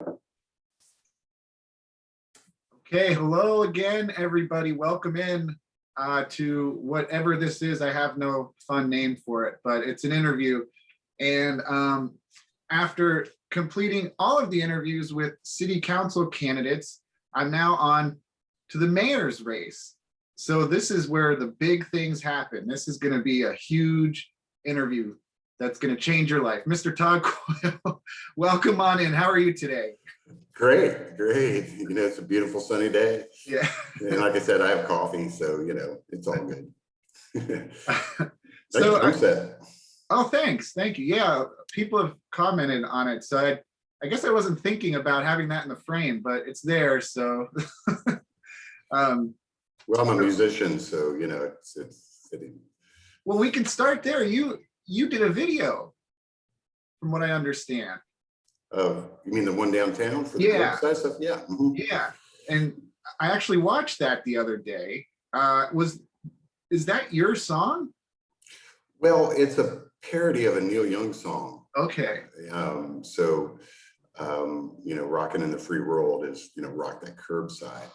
Okay, hello again, everybody. Welcome in to whatever this is. I have no fun name for it, but it's an interview. And after completing all of the interviews with city council candidates, I'm now on to the mayor's race. So this is where the big things happen. This is going to be a huge interview that's going to change your life. Mr. Todd Coyle, welcome on in. How are you today? Great, great. You know, it's a beautiful sunny day. Yeah. And like I said, I have coffee, so you know, it's all good. So I'm set. Oh, thanks. Thank you. Yeah, people have commented on it. So I guess I wasn't thinking about having that in the frame, but it's there. So Well, I'm a musician, so you know, it's fitting. Well, we can start there. You did a video, from what I understand. You mean the one downtown for the website stuff? Yeah. Mm-hmm. Yeah. And I actually watched that the other day. Is that your song? Well, it's a parody of a Neil Young song. Okay. You know, Rockin' in the Free World is, you know, Rock That Curbside.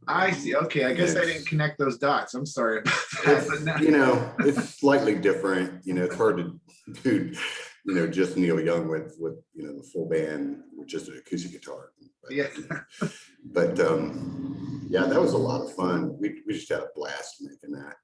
I see. Okay. I guess I didn't connect those dots. I'm sorry about that. But no. You know, it's slightly different. You know, it's hard to do, you know, just Neil Young with you know, the full band with just an acoustic guitar. But, Yeah. But yeah, that was a lot of fun. We just had a blast making that,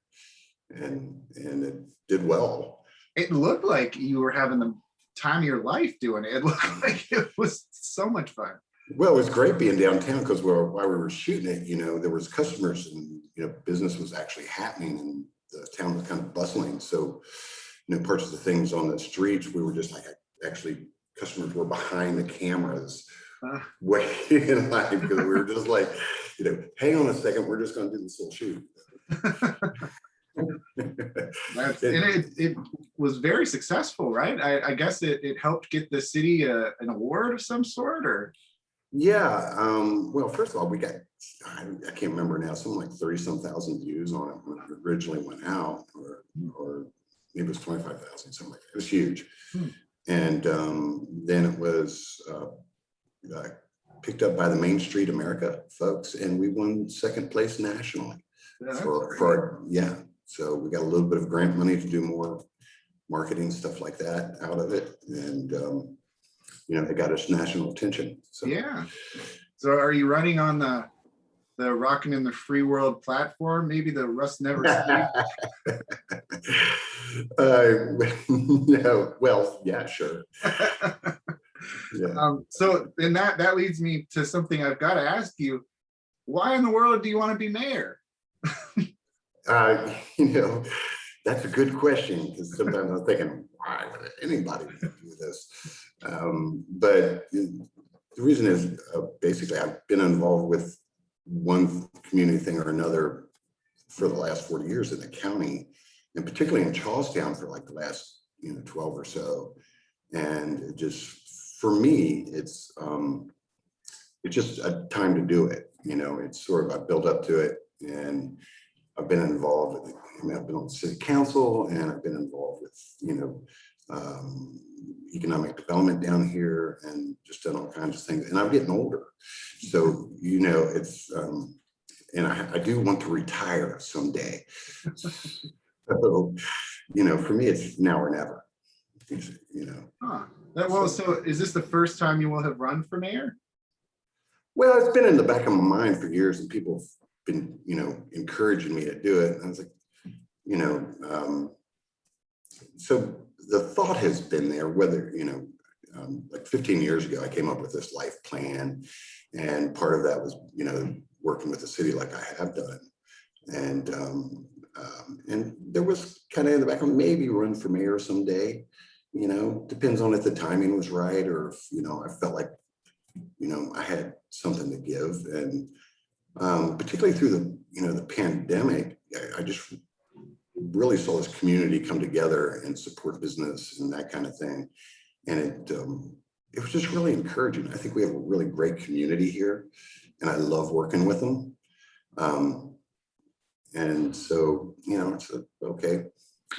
and it did well. It looked like you were having the time of your life doing it. It looked like it was so much fun. Well, it was great being downtown because while we were shooting it, you know, there was customers and, you know, business was actually happening and the town was kind of bustling. So, you know, parts of the things on the streets, we were just like, actually customers were behind the cameras waiting in line because we were just like, you know, hang on a second, we're just going to do this little shoot. It was very successful, right? I guess it helped get the city an award of some sort, or? Yeah, well, first of all, we got, I can't remember now, something like 30-some thousand views on it when it originally went out, or maybe it was 25,000, something like that. It was huge. And then it was picked up by the Main Street America folks, and we won second place nationally. Yeah, so we got a little bit of grant money to do more marketing stuff like that out of it, and you know, they got us national attention. So yeah. So are you running on the Rockin' in the Free World platform? Maybe the Rust Never Sleep? No, well, yeah, sure. Yeah. So then that leads me to something I've got to ask you. Why in the world do you want to be mayor? You know, that's a good question, because sometimes I'm thinking, why would anybody do this? But the reason is basically I've been involved with one community thing or another for the last 40 years in the county, and particularly in Charlestown for like the last, you know, 12 or so. And it just, for me, it's just a time to do it. You know, it's sort of, I built up to it, and I've been involved with, I mean, I've been on city council, and I've been involved with, you know, economic development down here, and just done all kinds of things. And I'm getting older. So, you know, it's, and I do want to retire someday. So, you know, for me, it's now or never, you know. Well, so is this the first time you will have run for mayor? Well, it's been in the back of my mind for years, and people have been, you know, encouraging me to do it. And I was like, you know, so the thought has been there, whether, you know, like 15 years ago, I came up with this life plan, and part of that was, you know, working with the city like I have done. And there was kind of in the back of maybe run for mayor someday, you know, depends on if the timing was right, or if, you know, I felt like, you know, I had something to give. And particularly through the, you know, the pandemic, I just really saw this community come together and support business and that kind of thing. And it was just really encouraging. I think we have a really great community here, and I love working with them. And so, you know, it's okay.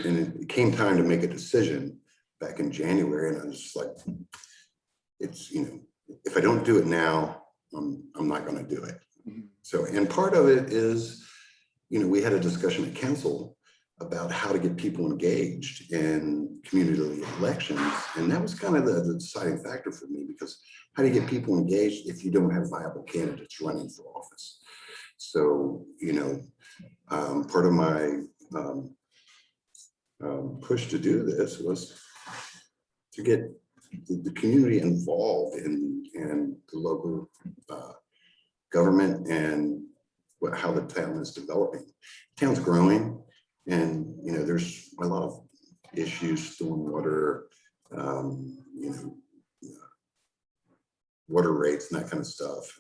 And it came time to make a decision back in January, and I was just like, it's, you know, if I don't do it now, I'm not going to do it. Mhm. So, and part of it is, we had a discussion at council about how to get people engaged in community elections. And that was kind of the deciding factor for me, because how do you get people engaged if you don't have viable candidates running for office? So, part of my push to do this was to get the community involved in the local government and how the town is developing. Town's growing, and there's a lot of issues, stormwater, water rates and that kind of stuff.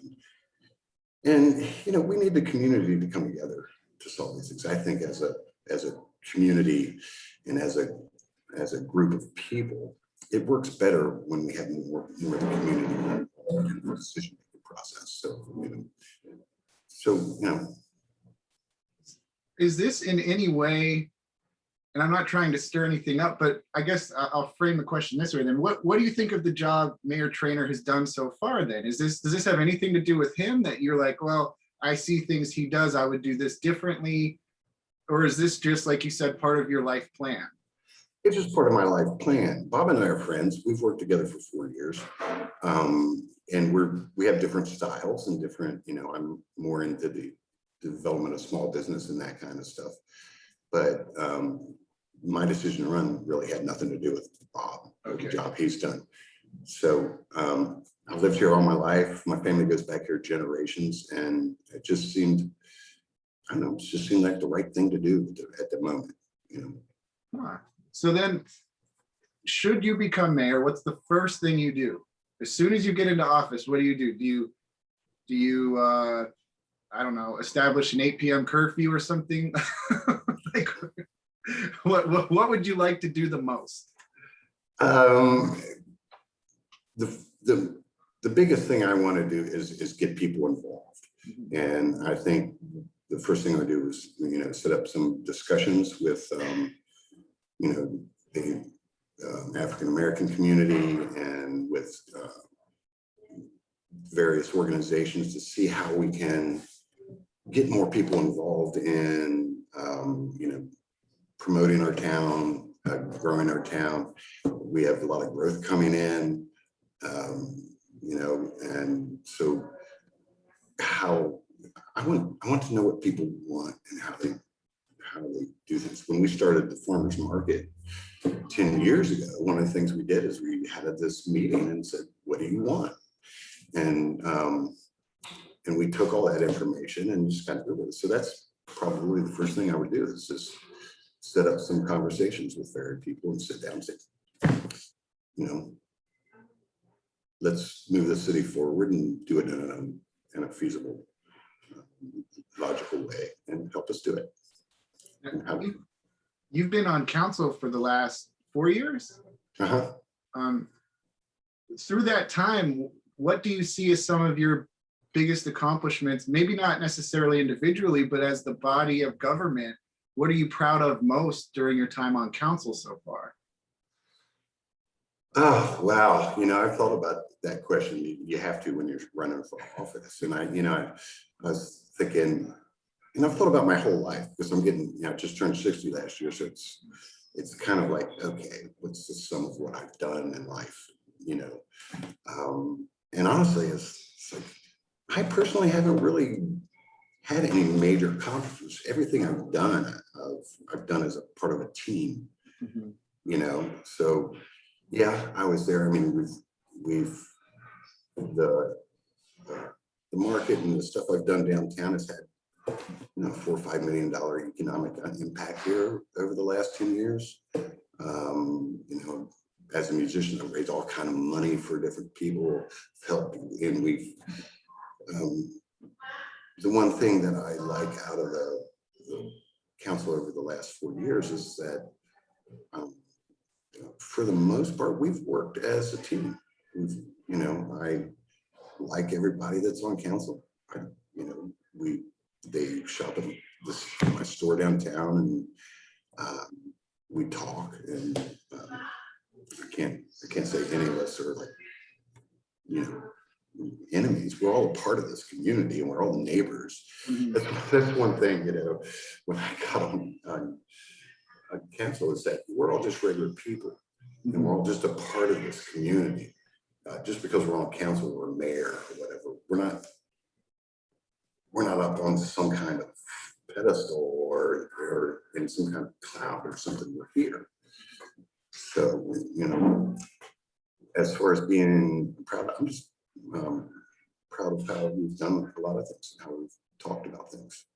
And we need the community to come together to solve these things. I think as a community and as a group of people, it works better when we have more of the community involved in the decision-making process. So, Is this in any way, and I'm not trying to stir anything up, but I guess I'll frame the question this way then. What do you think of the job Mayor Trainer has done so far then? Does this have anything to do with him, that you're like, well, I see things he does, I would do this differently? Or is this just, like you said, part of your life plan? it's just part of my life plan. Bob and I are friends. We've worked together for 4 years. And we have different styles and different, I'm more into the development of small business and that kind of stuff. But my decision to run really had nothing to do with Bob, the job he's done. So I've lived here all my life. My family goes back here generations, and it just seemed, I don't know, it just seemed like the right thing to do at the moment, So then, should you become mayor, what's the first thing you do? As soon as you get into office, what do you do? Do you I don't know, establish an 8 p.m. curfew or something? Like, what would you like to do the most? The biggest thing I want to do is get people involved. And I think the first thing I do is, set up some discussions with, the African-American community and with various organizations to see how we can get more people involved in, promoting our town, growing our town. We have a lot of growth coming in, and so how I want to know what people want and how they do things. When we started the farmers market 10 years ago, one of the things we did is we had this meeting and said, what do you want? And we took all that information and just kind of did it. So that's probably the first thing I would do, is just set up some conversations with varied people and sit down and say, let's move the city forward and do it in a feasible, logical way, and help us do it. You've been on council for the last 4 years. Through that time, what do you see as some of your biggest accomplishments? Maybe not necessarily individually, but as the body of government, what are you proud of most during your time on council so far? Oh, wow. I've thought about that question. You have to when you're running for office. And I was thinking, and I've thought about my whole life, because I'm getting, just turned 60 last year. So it's kind of like, okay, what's the sum of what I've done in life, and honestly, it's like, I personally haven't really had any major accomplishments. Everything I've done as a part of a team, so yeah, I was there. I mean, we've the market and the stuff I've done downtown has had, $4 or $5 million economic impact here over the last 10 years. As a musician, I've raised all kind of money for different people, helped, and we've the one thing that I like out of the council over the last 4 years is that for the most part, we've worked as a team. I like everybody that's on council. They shop at my store downtown, and we talk, and I can't say any of us are like, enemies. We're all a part of this community, and we're all neighbors. Mhm. That's one thing, when I got on council, is that we're all just regular people, and we're all just a part of this community. Just because we're on council or mayor or whatever, we're not up on some kind of pedestal or in some kind of cloud or something. We're here. So, as far as being proud, I'm just proud of how we've done a lot of things, and how we've talked about things.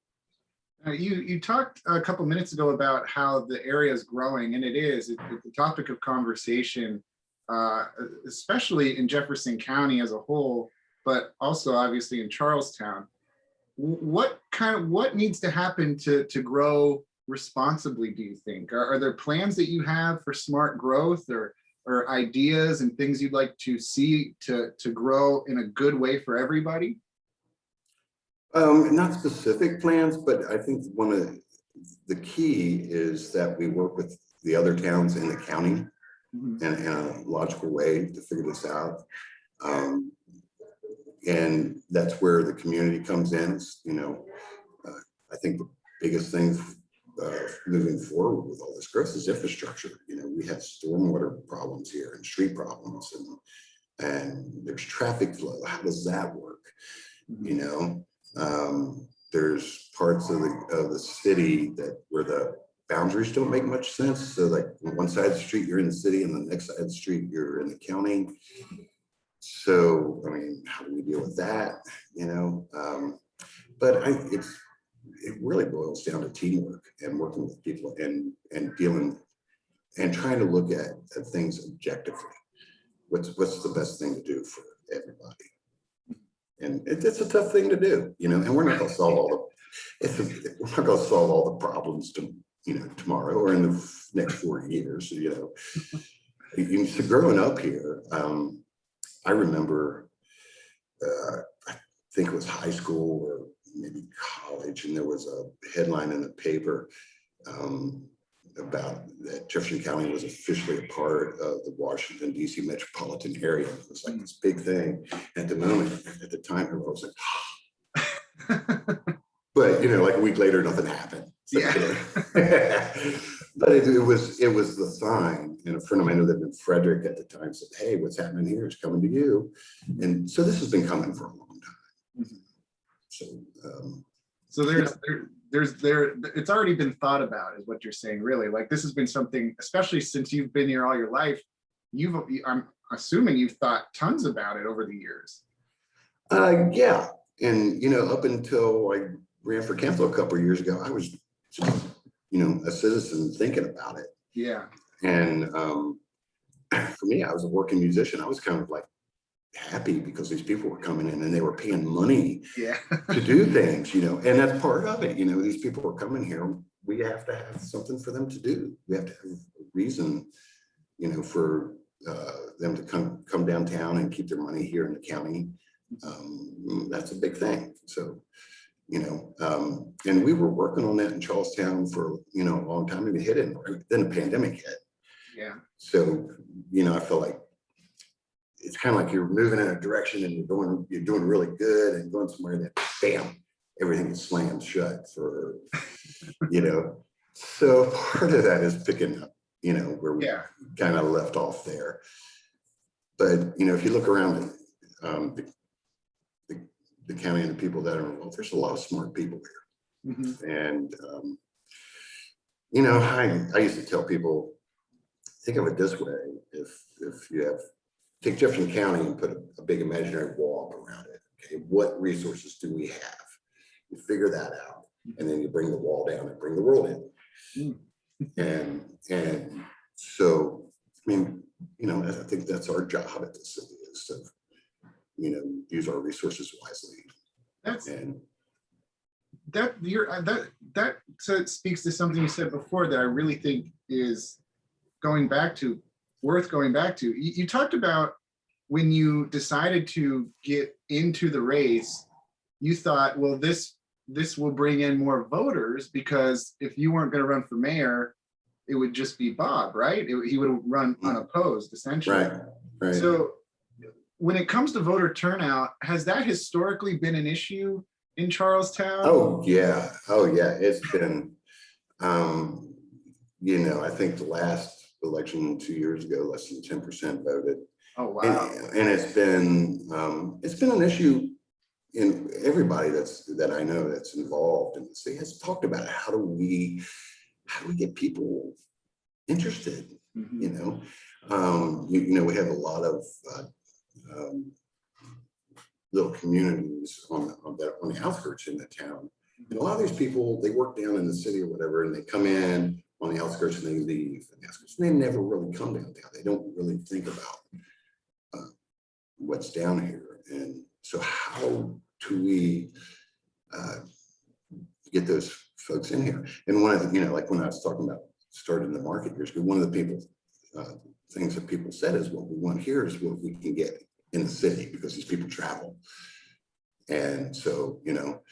You talked a couple minutes ago about how the area is growing, and it's the topic of conversation, especially in Jefferson County as a whole, but also obviously in Charlestown. What needs to happen to grow responsibly, do you think? Are there plans that you have for smart growth, or ideas and things you'd like to see to grow in a good way for everybody? Not specific plans, but I think one of the key is that we work with the other towns in the county in a logical way to figure this out. And that's where the community comes in. I think the biggest thing moving forward with all this growth is infrastructure. We have stormwater problems here and street problems, and there's traffic flow. How does that work? There's parts of the city where the boundaries don't make much sense. So like on one side of the street, you're in the city, and the next side of the street, you're in the county. So, how do we deal with that? But it really boils down to teamwork and working with people and dealing and trying to look at things objectively. What's the best thing to do for everybody? And it's a tough thing to do, and we're not going to solve all the problems tomorrow or in the next 4 years. So growing up here, I remember, I think it was high school or maybe college, and there was a headline in the paper about that Jefferson County was officially a part of the Washington, D.C. metropolitan area. It was like this big thing. At the time, everyone was like, but like a week later, nothing happened. So, but it was the sign. And a friend of mine who lived in Frederick at the time said, "Hey, what's happening here is coming to you." And so this has been coming for a long time. So it's already been thought about, is what you're saying, really. Like, this has been something, especially since you've been here all your life, I'm assuming you've thought tons about it over the years. Yeah. And, up until I ran for council a couple of years ago, I was just, a citizen thinking about it. Yeah. And for me, I was a working musician. I was kind of like happy because these people were coming in and they were paying money to do things, and that's part of it. These people are coming here. We have to have something for them to do. We have to have a reason, for them to come downtown and keep their money here in the county. That's a big thing. So, and we were working on that in Charlestown for, a long time, and we hit it. Then the pandemic hit. Yeah. So, I feel like it's kind of like you're moving in a direction and you're doing really good and going somewhere that bam, everything is slammed shut for, So part of that is picking up, where we kind of left off there. But, if you look around the county and the people that are involved, there's a lot of smart people here. And, I used to tell people, think of it this way: if you take Jefferson County and put a big imaginary wall around it, okay, what resources do we have? You figure that out, and then you bring the wall down and bring the world in. And so, I think that's our job at the city, is to, use our resources wisely. So it speaks to something you said before that I really think is worth going back to. You talked about when you decided to get into the race, you thought, well, this will bring in more voters, because if you weren't going to run for mayor, it would just be Bob, right? He would run unopposed, essentially. Right. So when it comes to voter turnout, has that historically been an issue in Charlestown? Oh, yeah. Oh, yeah. It's been, you know, I think the last election 2 years ago, less than 10% voted. Oh, wow. And it's been an issue in everybody that I know that's involved in the city has talked about it. How do we get people interested? Mhm. You know, you know, we have a lot of little communities on the outskirts in the town. And a lot of these people, they work down in the city or whatever, and they come in on the outskirts and they leave on the outskirts. And they never really come downtown. They don't really think about what's down here. And so how do we get those folks in here? And one of the, you know, like when I was talking about starting the market years ago, one of the people things that people said is what we want here is what we can get in the city because these people travel. And so, you know,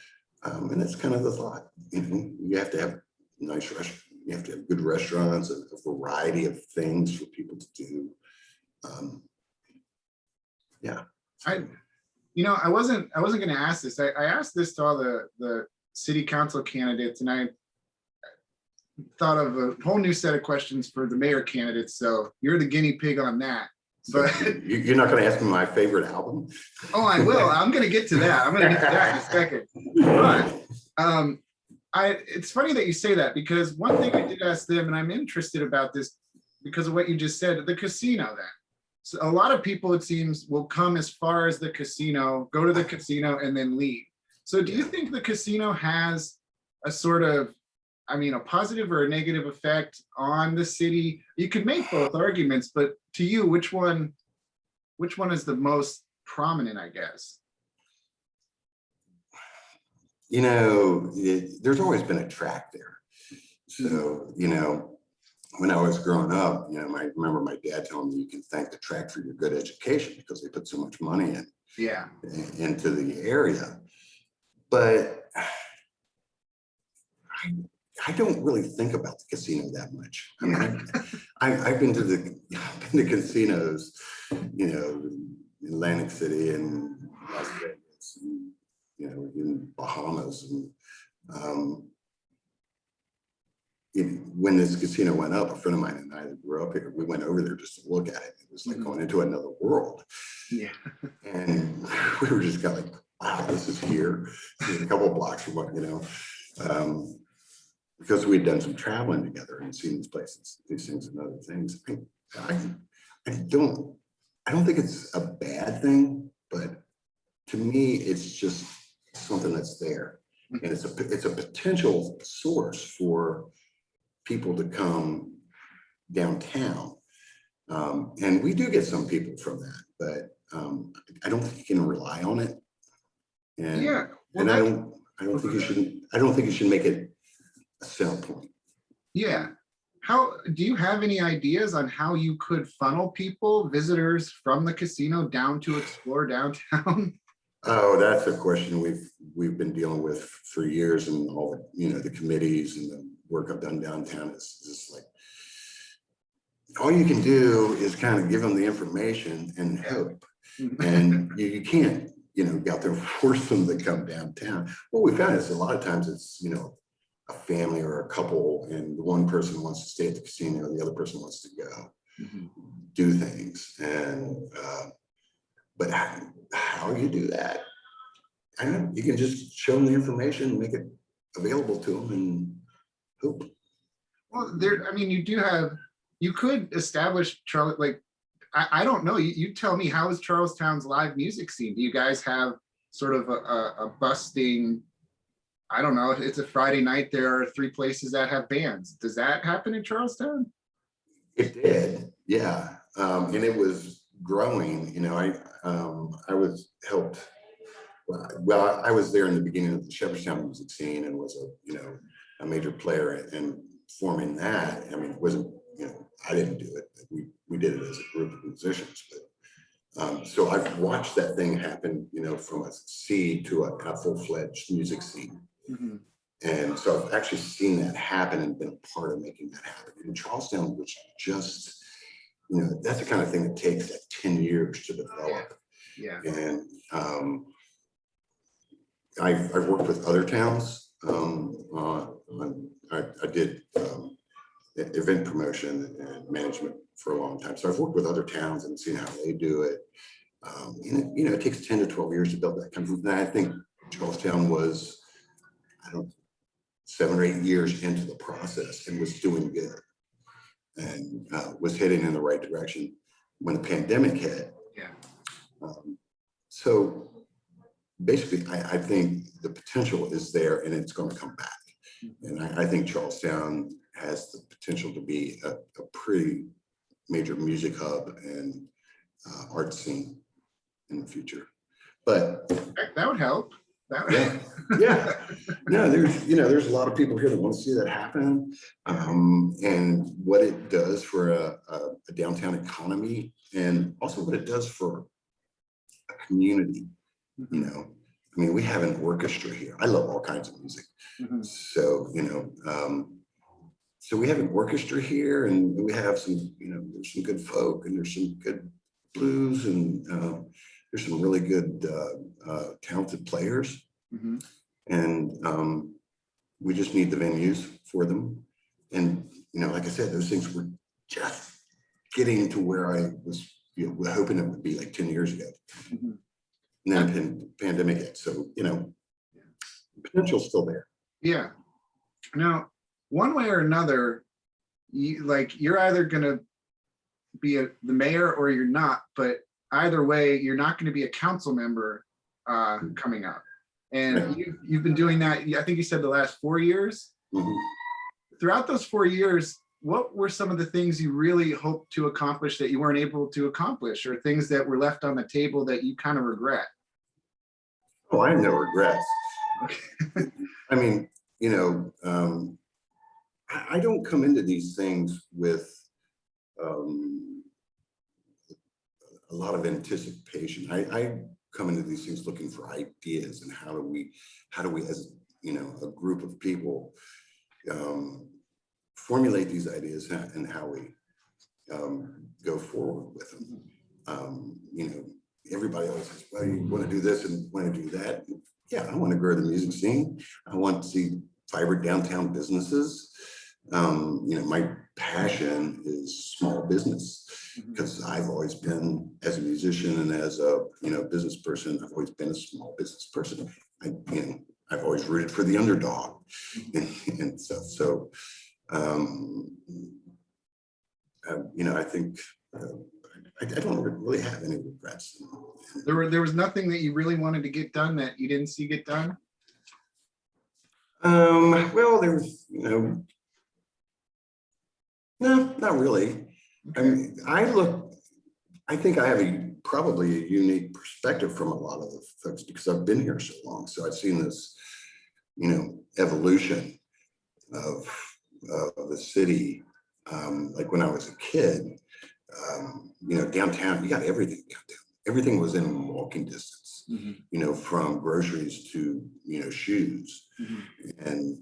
and that's kind of the thought. You know, you have to have nice restaurants, you have to have good restaurants, a variety of things for people to do. Yeah. You know, I wasn't going to ask this. I asked this to all the city council candidates, and I thought of a whole new set of questions for the mayor candidates. So you're the guinea pig on that. So But you're not going to ask me my favorite album? oh, I will. I'm going to get to that. I'm going to get to that in a second. But it's funny that you say that, because one thing I did ask them, and I'm interested about this because of what you just said, the casino then. So a lot of people, it seems, will come as far as the casino, go to the casino, and then leave. So do you think the casino has a sort of, I mean, a positive or a negative effect on the city? You could make both arguments, but to you, which one is the most prominent, I guess? You know, there's always been a track there. So, you know, when I was growing up, you know, I remember my dad telling me you can thank the track for your good education because they put so much money into the area. But I don't really think about the casino that much. I mean, I've been to casinos, you know, in Atlantic City and Las Vegas, and, you know, in Bahamas, and when this casino went up, a friend of mine and I that grew up here, we went over there just to look at it. It was like going into another world. Yeah. And we were just kind of like, wow, this is here. This is a couple of blocks from what, you know, because we'd done some traveling together and seen these places, these things and other things. I don't think it's a bad thing, but to me, it's just something that's there. And it's a potential source for people to come downtown. And we do get some people from that, but I don't think you can rely on it. And, yeah. Well, and I don't think you should make it a sell point. Yeah. How do you have any ideas on how you could funnel people, visitors from the casino down to explore downtown? Oh, that's a question we've been dealing with for years, and all the, you know, the committees and the work I've done downtown is just like, all you can do is kind of give them the information and hope. And you can't, you know, go out there and force them to come downtown. What we found is a lot of times it's, you know, a family or a couple, and the one person wants to stay at the casino, the other person wants to go do things. And but how you do that? I don't know. You can just show them the information, make it available to them, and hope. Well, I mean, you could establish Charlotte, like, I don't know. You tell me, how is Charlestown's live music scene? Do you guys have sort of a busting, I don't know, it's a Friday night, there are 3 places that have bands. Does that happen in Charlestown? It did, yeah. And it was growing. You know, I was helped. Well, I was there in the beginning of the Shepherdstown music scene and was a major player in forming that. I mean, it wasn't, you know, I didn't do it. We did it as a group of musicians. But so I've watched that thing happen, you know, from a seed to a full-fledged music scene. And so I've actually seen that happen and been a part of making that happen. In Charlestown, which just, you know, that's the kind of thing that takes like 10 years to develop. Yeah. And I've worked with other towns. I did event promotion and management for a long time. So I've worked with other towns and seen how they do it. And it takes 10 to 12 years to build that kind of thing. I think Charlestown was, I don't know, 7 or 8 years into the process and was doing good and was heading in the right direction when the pandemic hit. Yeah. So basically, I think the potential is there and it's going to come back. And I think Charlestown has the potential to be a pretty major music hub and art scene in the future. But That would help. yeah. No, there's a lot of people here that want to see that happen, and what it does for a downtown economy, and also what it does for a community. I mean, we have an orchestra here. I love all kinds of music. So, so we have an orchestra here, and we have some, there's some good folk, and there's some good blues, and there's some really good, talented players. And we just need the venues for them. And, like I said, those things were just getting to where I was, hoping it would be like 10 years ago. And then pandemic hit. So, potential's still there. Yeah. Now, one way or another, you're either going to be the mayor or you're not, but either way, you're not going to be a council member coming up. And you've been doing that, I think you said the last 4 years. Throughout those 4 years, what were some of the things you really hoped to accomplish that you weren't able to accomplish, or things that were left on the table that you kind of regret? Oh, I have no regrets. I mean, I don't come into these things with a lot of anticipation. I come into these things looking for ideas, and how do we as a group of people formulate these ideas, and how we go forward with them. Everybody always says, well, you want to do this and want to do that. And yeah, I want to grow the music scene. I want to see vibrant downtown businesses. My passion is small business, because I've always been, as a musician and as a business person, I've always been a small business person. I've always rooted for the underdog and stuff. So I think I don't really have any regrets. There was nothing that you really wanted to get done that you didn't see get done? Well, there was, no, not really. I mean, I think I have probably a unique perspective from a lot of the folks, because I've been here so long. So I've seen this, evolution of the city. Like when I was a kid, downtown, you got everything downtown. Everything was in walking distance, from groceries to, shoes. And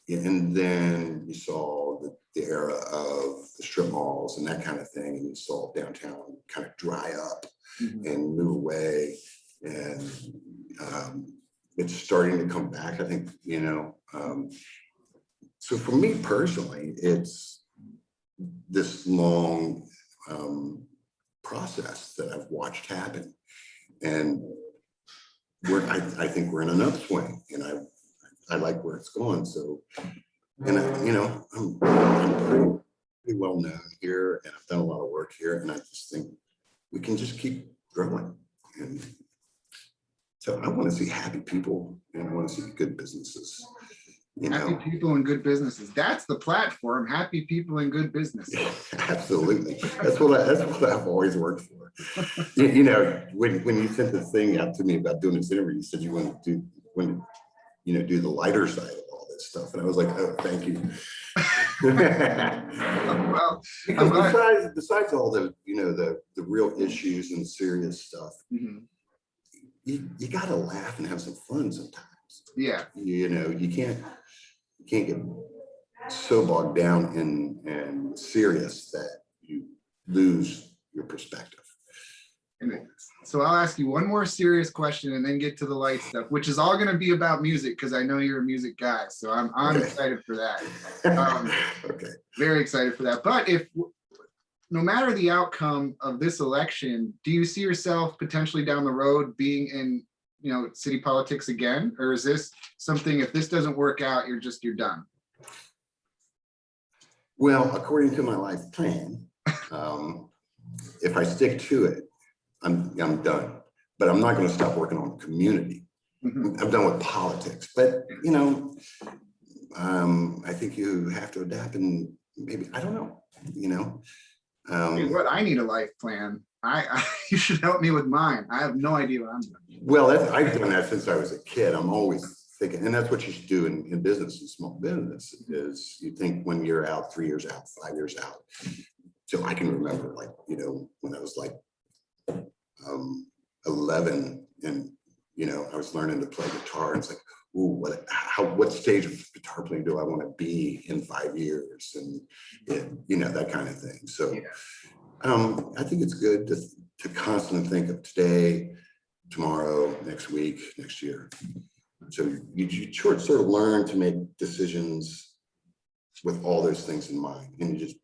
then you saw the era of the strip malls and that kind of thing. And you saw downtown kind of dry up and move away. And it's starting to come back, I think, so for me personally, it's this long process that I've watched happen. And I think we're in an upswing, and I like where it's going. So, and I'm pretty well known here, and I've done a lot of work here, and I just think we can just keep growing. And so I want to see happy people, and I want to see good businesses. Happy people and good businesses. That's the platform. Happy people and good businesses. Yeah, absolutely. That's what I've always worked for. When you sent the thing out to me about doing this interview, you said you want to do the lighter side of all this stuff, and I was like, oh, thank you. Well, because besides all the the real issues and serious stuff, you got to laugh and have some fun sometimes. Yeah. You can't get so bogged down and serious that you lose your perspective. And so I'll ask you one more serious question and then get to the light stuff, which is all going to be about music because I know you're a music guy. So I'm Okay. excited for that. Okay. Very excited for that. But if no matter the outcome of this election, do you see yourself potentially down the road being in, city politics again? Or is this something, if this doesn't work out, you're done? Well, according to my life plan, if I stick to it, I'm done. But I'm not going to stop working on community. Mhm. I'm done with politics. But I think you have to adapt, and maybe I don't know. What I need a life plan. You should help me with mine. I have no idea what I'm doing. Well, I've done that since I was a kid. I'm always thinking, and that's what you should do in business and small business, is you think 1 year out, 3 years out, 5 years out. So I can remember, when I was 11, and I was learning to play guitar, and it's like, ooh, what stage of guitar playing do I want to be in 5 years, and that kind of thing. So Yeah. I think it's good to constantly think of today, tomorrow, next week, next year. So you sort of learn to make decisions with all those things in mind, and you just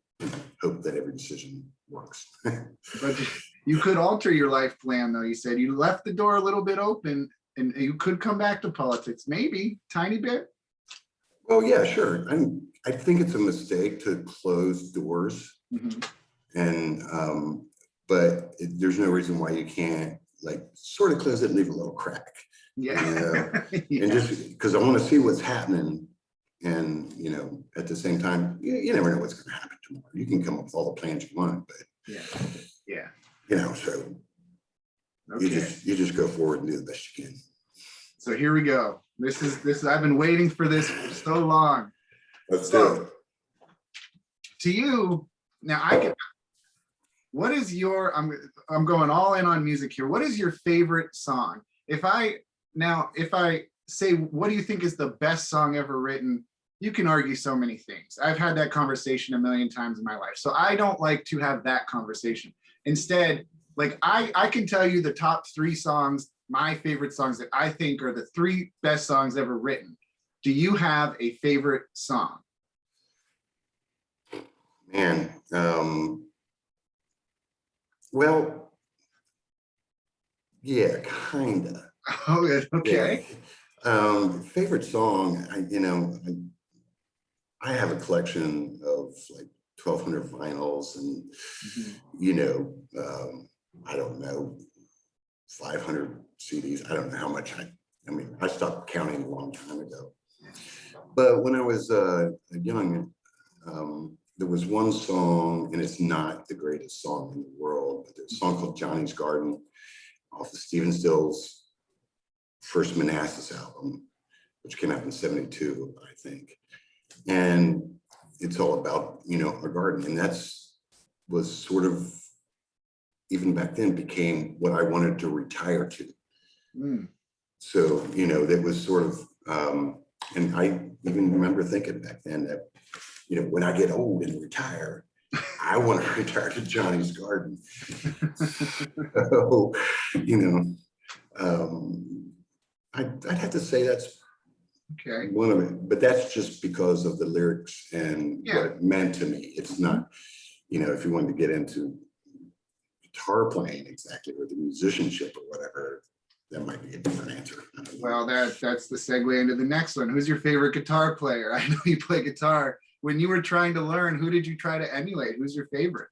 hope that every decision works. But you could alter your life plan, though. You said you left the door a little bit open, and you could come back to politics, maybe tiny bit. Well, yeah, sure. I think it's a mistake to close doors, Mhm. and but there's no reason why you can't sort of close it and leave a little crack. Yeah. Yeah. And just because I want to see what's happening, and at the same time, you never know what's going to happen tomorrow. You can come up with all the plans you want, but Yeah. so Okay. you just go forward and do the best you can. So here we go. This is I've been waiting for this for so long. Let's do it. To you, now what is your, I'm going all in on music here. What is your favorite song? If I say, what do you think is the best song ever written? You can argue so many things. I've had that conversation a million times in my life. So I don't like to have that conversation. Instead, I can tell you the top 3 songs, my favorite songs that I think are the 3 best songs ever written. Do you have a favorite song? Man, well, yeah, kinda. Oh, okay. Yeah. Favorite song, I have a collection of 1,200 vinyls, and I don't know, 500 CDs. I don't know how much. I stopped counting a long time ago. But when I was young, there was one song, and it's not the greatest song in the world, but there's a song called Johnny's Garden off of Stephen Stills' first Manassas album, which came out in '72, I think. And it's all about, a garden. And was sort of, even back then, became what I wanted to retire to. Mm. So, that was sort of, and I even remember thinking back then that, when I get old and retire, I want to retire to Johnny's Garden. So, I'd have to say that's Okay. one of it, but that's just because of the lyrics and what it meant to me. It's not, if you wanted to get into guitar playing exactly, or the musicianship or whatever, that might be a different answer. Well, that's the segue into the next one. Who's your favorite guitar player? I know you play guitar. When you were trying to learn, who did you try to emulate? Who's your favorite?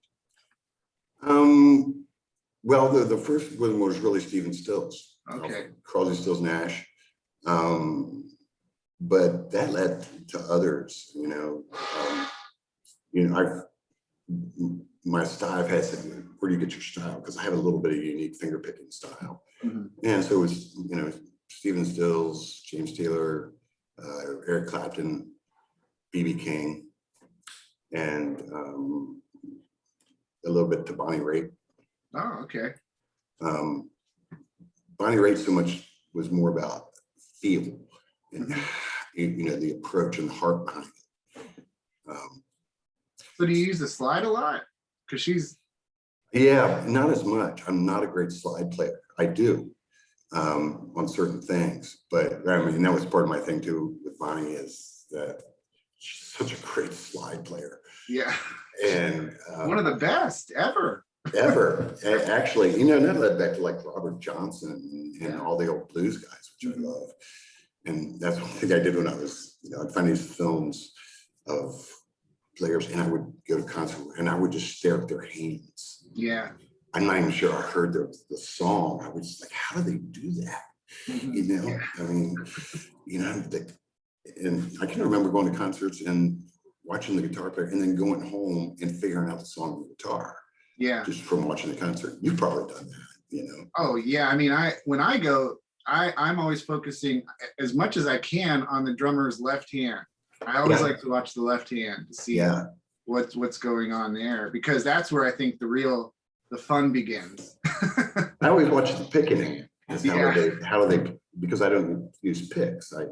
Well, the first one was really Stephen Stills. Okay. Crosby, Stills, Nash. But that led to others, my style, I've had said, where do you get your style? Because I have a little bit of unique finger picking style. Mhm. And so it was, Stephen Stills, James Taylor, Eric Clapton, B.B. King, and a little bit to Bonnie Raitt. Oh, okay. Bonnie Raitt so much was more about feel and the approach and the heart behind it. So do you use the slide a lot? Because she's Yeah, not as much. I'm not a great slide player. I do on certain things, but I mean, that was part of my thing too with Bonnie, is that she's such a great slide player. Yeah. And One of the best ever. Actually, none of that back to like Robert Johnson and all the old blues guys, which I love. And that's one thing I did when I was, I'd find these films of players and I would go to concert and I would just stare at their hands. Yeah. I'm not even sure I heard the song. I was just like, how do they do that? Yeah. I mean, and I can remember going to concerts and watching the guitar player and then going home and figuring out the song on the guitar. Yeah. Just from watching the concert. You've probably done that, Oh yeah. I mean, when I go, I'm always focusing as much as I can on the drummer's left hand. I always like to watch the left hand to see what's going on there, because that's where I think the fun begins. I always watch the picking. How do they, because I don't use picks. I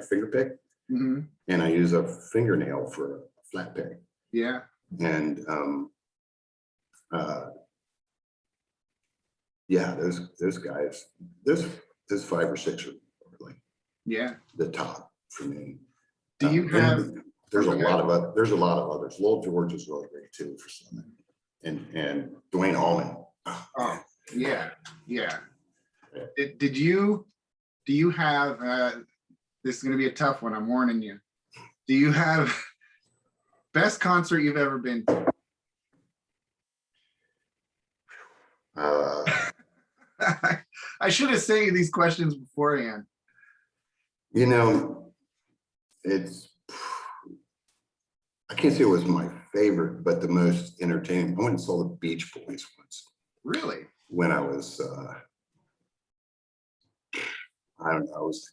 finger pick and I use a fingernail for a flat pick. Yeah. And those guys, there's 5 or 6 are really the top for me. Do you have? There's a lot of others. Lowell George is really great too for something, and Dwayne Allman. Oh yeah. Do you have? This is going to be a tough one. I'm warning you. Do you have best concert you've ever been to? I should have sent you these questions beforehand. I can't say it was my favorite, but the most entertaining. I went and saw the Beach Boys once. Really? When I was, I don't know, I was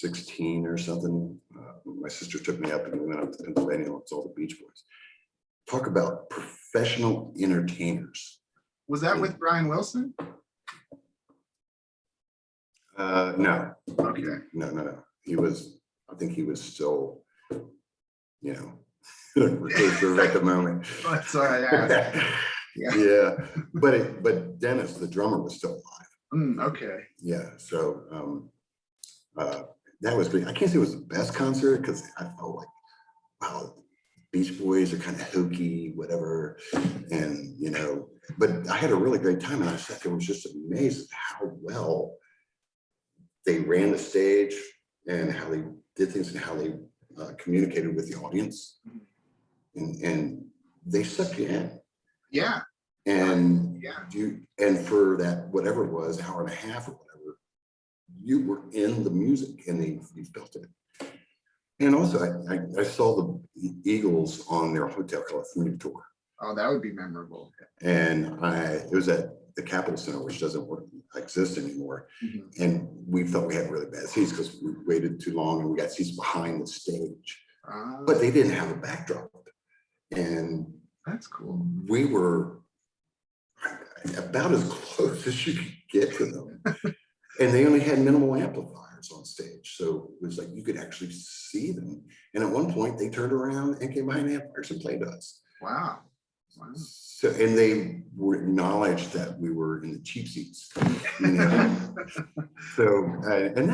16 or something. My sister took me up and we went up to Pennsylvania and saw the Beach Boys. Talk about professional entertainers. Was that with Brian Wilson? No. Okay. No. I think he was still, reclusive at the moment. That's all I asked. Yeah. But Dennis, the drummer, was still alive. Okay. Yeah. So that was great. I can't say it was the best concert because I felt like, wow, Beach Boys are kind of hokey, whatever. And, but I had a really great time. And I sat there and was just amazed at how well they ran the stage and how they did things and how they communicated with the audience. And they sucked you in. Yeah. And and for that, whatever it was, hour and a half or whatever, you were in the music and you felt it. And also I saw the Eagles on their Hotel California tour. Oh, that would be memorable. And it was at the Capitol Center, which doesn't exist anymore. And we felt we had really bad seats because we waited too long and we got seats behind the stage. But they didn't have a backdrop. And that's cool. We were about as close as you could get to them. And they only had minimal amplifiers on stage. So it was like you could actually see them. And at one point they turned around and came behind the amplifiers and played us. Wow. So, and they were acknowledged that we were in the cheap seats. So, and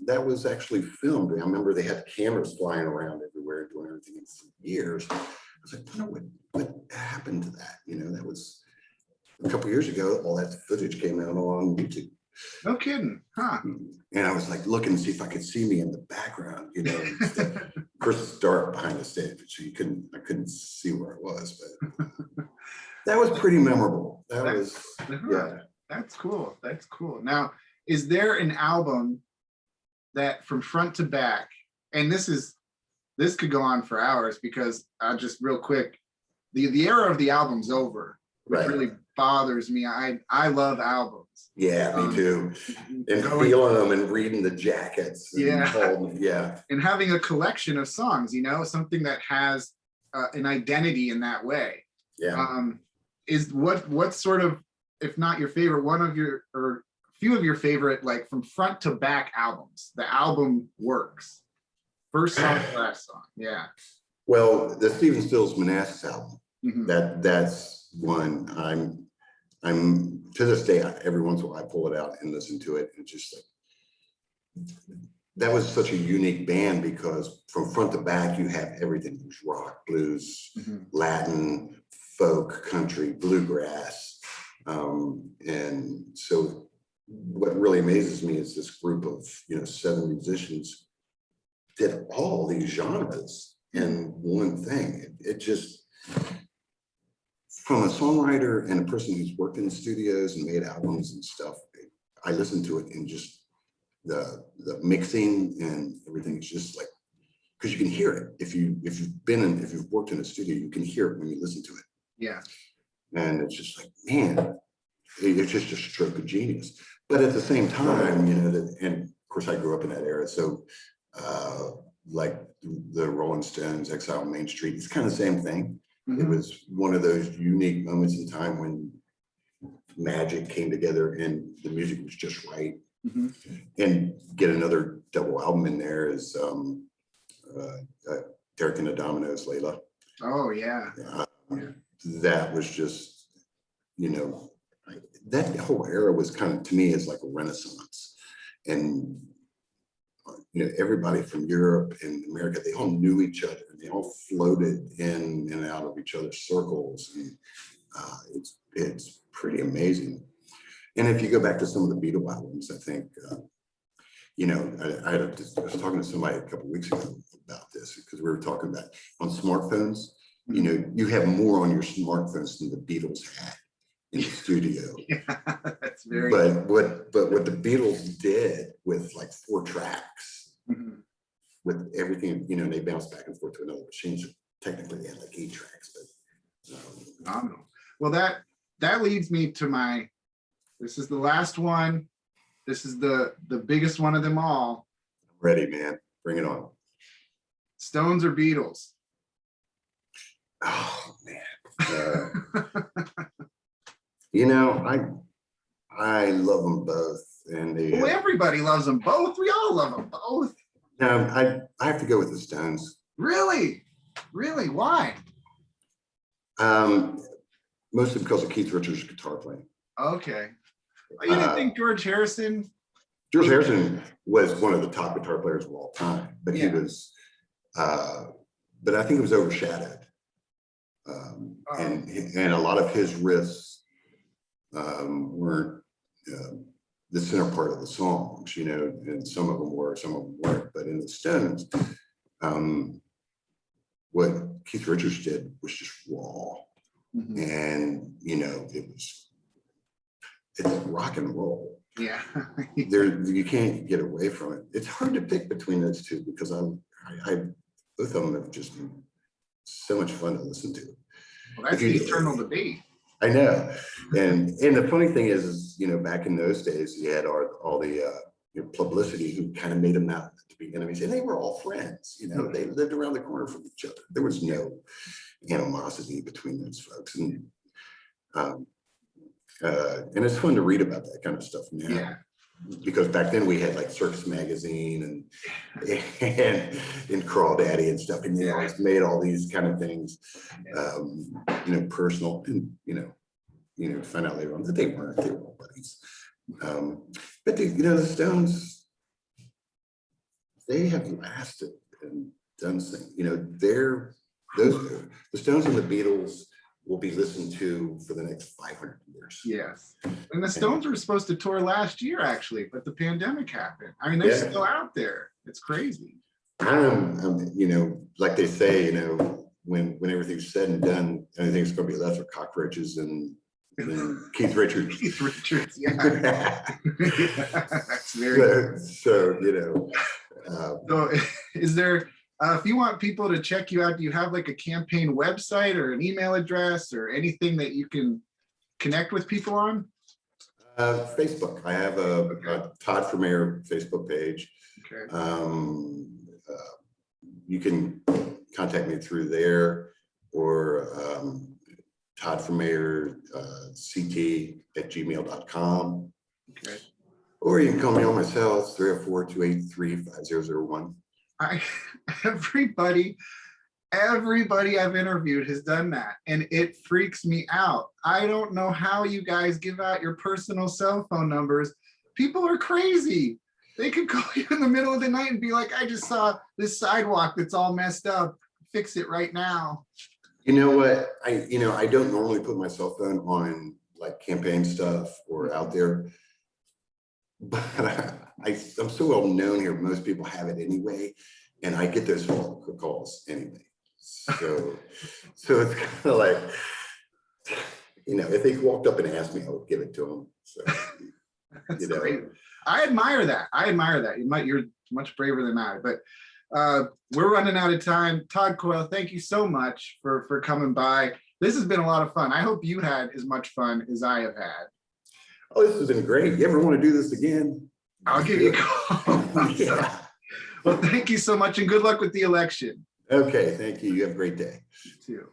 that was actually filmed. I remember they had cameras flying around everywhere doing everything for years. I was like, what happened to that? That was a couple of years ago. All that footage came out on YouTube. No kidding, huh? And I was like looking to see if I could see me in the background. Of course, it's dark behind the stage, so I couldn't see where it was. But that was pretty memorable. That's cool. That's cool. Now, is there an album that from front to back, and this could go on for hours because just real quick, the era of the album's over. Which really bothers me. I love albums. Yeah, me too. And feeling them and reading the jackets. And having a collection of songs, something that has an identity in that way. Yeah. Is what sort of, if not your favorite, one of your or few of your favorite, like from front to back albums. The album works. First song, last song. Yeah. Well, the Stephen Stills Manassas album. Mhm. That's one I'm to this day, every once in a while I pull it out and listen to it. And just like, that was such a unique band because from front to back, you have everything. There's rock, blues, Mhm. Latin, folk, country, bluegrass. And so what really amazes me is this group of, 7 musicians did all these genres in one thing. It just, from a songwriter and a person who's worked in studios and made albums and stuff, I listen to it and just the mixing and everything is just like, because you can hear it. If you've worked in a studio, you can hear it when you listen to it. Yeah. And it's just like, man, it's just a stroke of genius. But at the same time, and of course I grew up in that era. So like the Rolling Stones, Exile on Main Street, it's kind of the same thing. It was one of those unique moments in time when magic came together and the music was just right. And get another double album in there is Derek and the Dominoes, Layla. Oh yeah. That was just, that whole era was kind of, to me, is like a renaissance. And everybody from Europe and America, they all knew each other. They all floated in and out of each other's circles. And it's pretty amazing. And if you go back to some of the Beatle albums, I think, I was talking to somebody a couple of weeks ago about this because we were talking about on smartphones, you have more on your smartphones than the Beatles had in the studio. Yeah, that's very. But what the Beatles did with like 4 tracks, with everything, they bounced back and forth to another machine. So technically, they had like 8 tracks, but Phenomenal. Well, that leads me to this is the last one. This is the biggest one of them all. Ready, man. Bring it on. Stones or Beatles? Oh man. I love them both, and Well, everybody loves them both. We all love them both. No, I have to go with the Stones. Really? Why? Mostly because of Keith Richards' guitar playing. Okay. You didn't think George Harrison? George Harrison was one of the top guitar players of all time, but he Yeah. was, but I think it was overshadowed. And a lot of his riffs weren't the center part of the songs, and some of them were, some of them weren't. But in the Stones, what Keith Richards did was just raw, and it's rock and roll. Yeah. You can't get away from it. It's hard to pick between those two because I both of them have just been so much fun to listen to. Well, that's the eternal debate. I know. And the funny thing is, back in those days, you had all the publicity who kind of made them out to be enemies, and they were all friends. They lived around the corner from each other. There was no animosity between those folks. And it's fun to read about that kind of stuff now. Yeah. Because back then we had like Circus Magazine and Crawdaddy and stuff, and they always made all these kind of things, personal, and find out later on that they were all buddies. But the Stones, they have lasted and done things. The Stones and the Beatles will be listened to for the next 500 years. Yes. And the Stones were supposed to tour last year, actually, but the pandemic happened. I mean, they're still out there. It's crazy. Like they say, when everything's said and done, anything's going to be left are cockroaches and Keith Richards. Keith Richards, yeah. That's very so is there, if you want people to check you out, do you have like a campaign website or an email address or anything that you can connect with people on? Facebook. I have a Todd for Mayor Facebook page. Okay. You can contact me through there, or Todd for Mayor ct@gmail.com. Okay. Or you can call me on my cell, 304-283-5001. Everybody Everybody I've interviewed has done that, and it freaks me out. I don't know how you guys give out your personal cell phone numbers. People are crazy. They could call you in the middle of the night and be like, I just saw this sidewalk that's all messed up. Fix it right now. You know what? I don't normally put my cell phone on like campaign stuff or out there, but I'm so well known here. Most people have it anyway, and I get those phone calls anyway. So it's kind of like, if they walked up and asked me, I would give it to them. So, That's great. I admire that. You're much braver than I, but we're running out of time. Todd Coyle, thank you so much for coming by. This has been a lot of fun. I hope you had as much fun as I have had. Oh, this has been great. You ever want to do this again? I'll give you a call. Yeah. Well, thank you so much, and good luck with the election. Okay, thank you. You have a great day. You too.